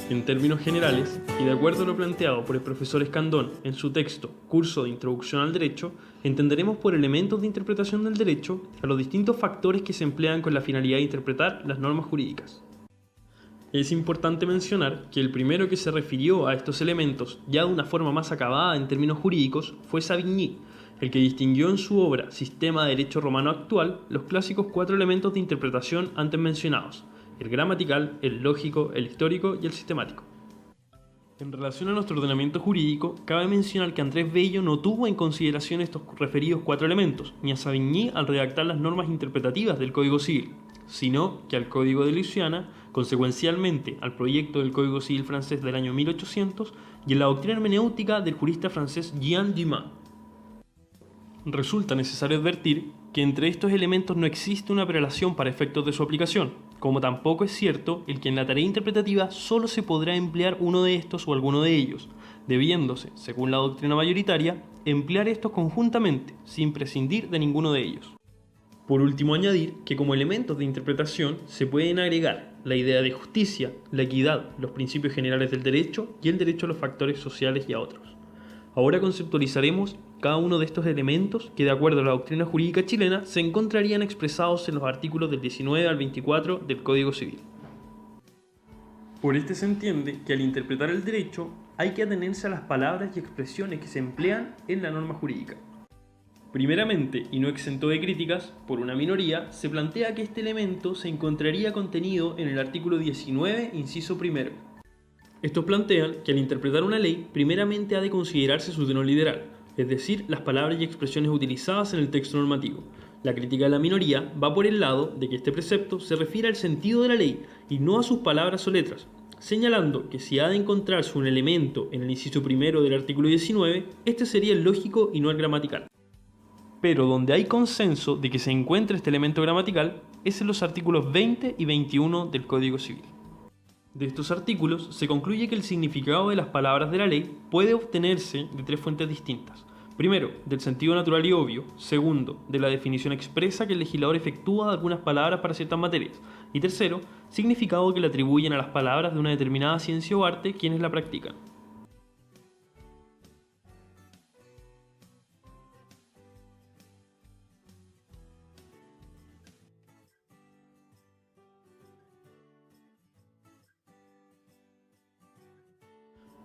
En términos generales, y de acuerdo a lo planteado por el profesor Escandón en su texto Curso de Introducción al Derecho, entenderemos por elementos de interpretación del derecho a los distintos factores que se emplean con la finalidad de interpretar las normas jurídicas. Es importante mencionar que el primero que se refirió a estos elementos ya de una forma más acabada en términos jurídicos fue Savigny, el que distinguió en su obra Sistema de Derecho Romano Actual los clásicos 4 elementos de interpretación antes mencionados: el gramatical, el lógico, el histórico y el sistemático. En relación a nuestro ordenamiento jurídico, cabe mencionar que Andrés Bello no tuvo en consideración estos referidos 4 elementos, ni a Savigny al redactar las normas interpretativas del Código Civil, sino que al Código de Luisiana, consecuencialmente al proyecto del Código Civil francés del año 1800 y en la doctrina hermenéutica del jurista francés Jean Dumas. Resulta necesario advertir que entre estos elementos no existe una prelación para efectos de su aplicación, como tampoco es cierto el que en la tarea interpretativa solo se podrá emplear uno de estos o alguno de ellos, debiéndose, según la doctrina mayoritaria, emplear estos conjuntamente, sin prescindir de ninguno de ellos. Por último, añadir que como elementos de interpretación se pueden agregar la idea de justicia, la equidad, los principios generales del derecho y el derecho a los factores sociales y a otros. Ahora conceptualizaremos cada uno de estos elementos que, de acuerdo a la doctrina jurídica chilena, se encontrarían expresados en los artículos del 19 al 24 del Código Civil. Por este se entiende que al interpretar el derecho hay que atenerse a las palabras y expresiones que se emplean en la norma jurídica. Primeramente, y no exento de críticas, por una minoría, se plantea que este elemento se encontraría contenido en el artículo 19, inciso primero. Estos plantean que al interpretar una ley, primeramente ha de considerarse su tenor literal, es decir, las palabras y expresiones utilizadas en el texto normativo. La crítica de la minoría va por el lado de que este precepto se refiere al sentido de la ley y no a sus palabras o letras, señalando que si ha de encontrarse un elemento en el inciso primero del artículo 19, este sería el lógico y no el gramatical. Pero donde hay consenso de que se encuentre este elemento gramatical es en los artículos 20 y 21 del Código Civil. De estos artículos se concluye que el significado de las palabras de la ley puede obtenerse de 3 fuentes distintas. Primero, del sentido natural y obvio. Segundo, de la definición expresa que el legislador efectúa de algunas palabras para ciertas materias. Y tercero, significado que le atribuyen a las palabras de una determinada ciencia o arte quienes la practican.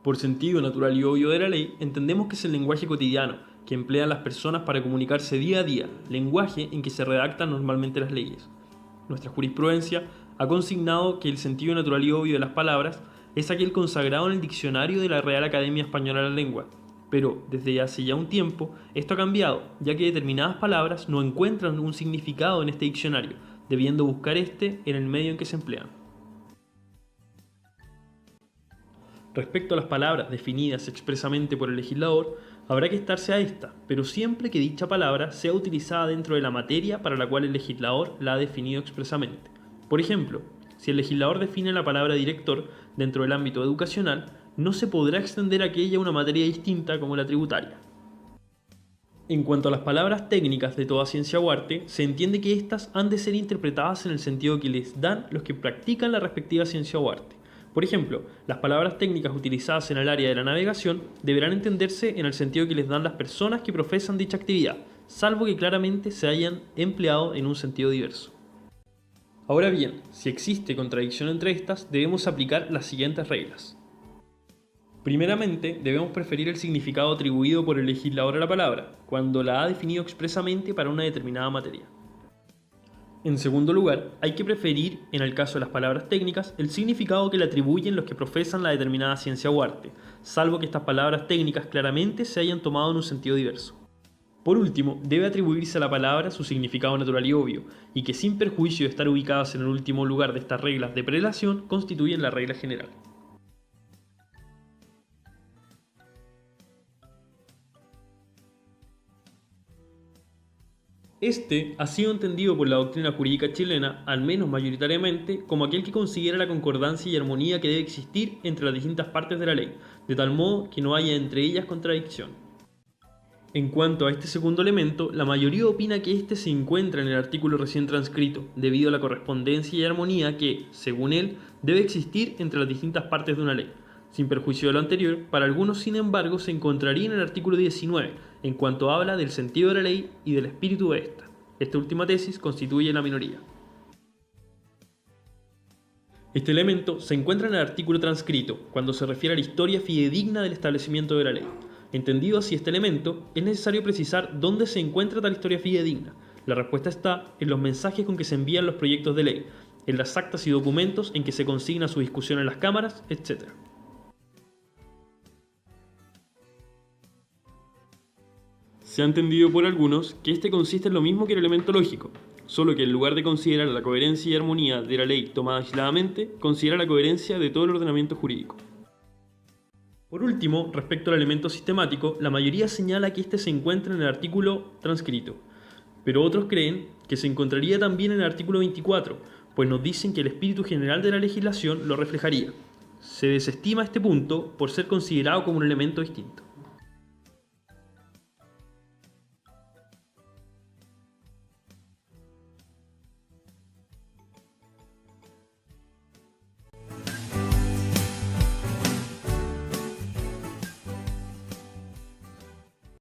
Por sentido natural y obvio de la ley, entendemos que es el lenguaje cotidiano, que emplean las personas para comunicarse día a día, lenguaje en que se redactan normalmente las leyes. Nuestra jurisprudencia ha consignado que el sentido natural y obvio de las palabras es aquel consagrado en el diccionario de la Real Academia Española de la Lengua, pero desde hace ya un tiempo esto ha cambiado, ya que determinadas palabras no encuentran un significado en este diccionario, debiendo buscar este en el medio en que se emplean. Respecto a las palabras definidas expresamente por el legislador, habrá que estarse a esta, pero siempre que dicha palabra sea utilizada dentro de la materia para la cual el legislador la ha definido expresamente. Por ejemplo, si el legislador define la palabra director dentro del ámbito educacional, no se podrá extender aquella a una materia distinta como la tributaria. En cuanto a las palabras técnicas de toda ciencia o arte, se entiende que éstas han de ser interpretadas en el sentido que les dan los que practican la respectiva ciencia o arte. Por ejemplo, las palabras técnicas utilizadas en el área de la navegación deberán entenderse en el sentido que les dan las personas que profesan dicha actividad, salvo que claramente se hayan empleado en un sentido diverso. Ahora bien, si existe contradicción entre estas, debemos aplicar las siguientes reglas. Primeramente, debemos preferir el significado atribuido por el legislador a la palabra, cuando la ha definido expresamente para una determinada materia. En segundo lugar, hay que preferir, en el caso de las palabras técnicas, el significado que le atribuyen los que profesan la determinada ciencia o arte, salvo que estas palabras técnicas claramente se hayan tomado en un sentido diverso. Por último, debe atribuirse a la palabra su significado natural y obvio, y que sin perjuicio de estar ubicadas en el último lugar de estas reglas de prelación, constituyen la regla general. Este ha sido entendido por la doctrina jurídica chilena, al menos mayoritariamente, como aquel que considera la concordancia y armonía que debe existir entre las distintas partes de la ley, de tal modo que no haya entre ellas contradicción. En cuanto a este segundo elemento, la mayoría opina que este se encuentra en el artículo recién transcrito, debido a la correspondencia y armonía que, según él, debe existir entre las distintas partes de una ley. Sin perjuicio de lo anterior, para algunos, sin embargo, se encontraría en el artículo 19, en cuanto habla del sentido de la ley y del espíritu de esta. Esta última tesis constituye la minoría. Este elemento se encuentra en el artículo transcrito, cuando se refiere a la historia fidedigna del establecimiento de la ley. Entendido así este elemento, es necesario precisar dónde se encuentra tal historia fidedigna. La respuesta está en los mensajes con que se envían los proyectos de ley, en las actas y documentos en que se consigna su discusión en las cámaras, etc. Se ha entendido por algunos que este consiste en lo mismo que el elemento lógico, solo que en lugar de considerar la coherencia y armonía de la ley tomada aisladamente, considera la coherencia de todo el ordenamiento jurídico. Por último, respecto al elemento sistemático, la mayoría señala que este se encuentra en el artículo transcrito, pero otros creen que se encontraría también en el artículo 24, pues nos dicen que el espíritu general de la legislación lo reflejaría. Se desestima este punto por ser considerado como un elemento distinto.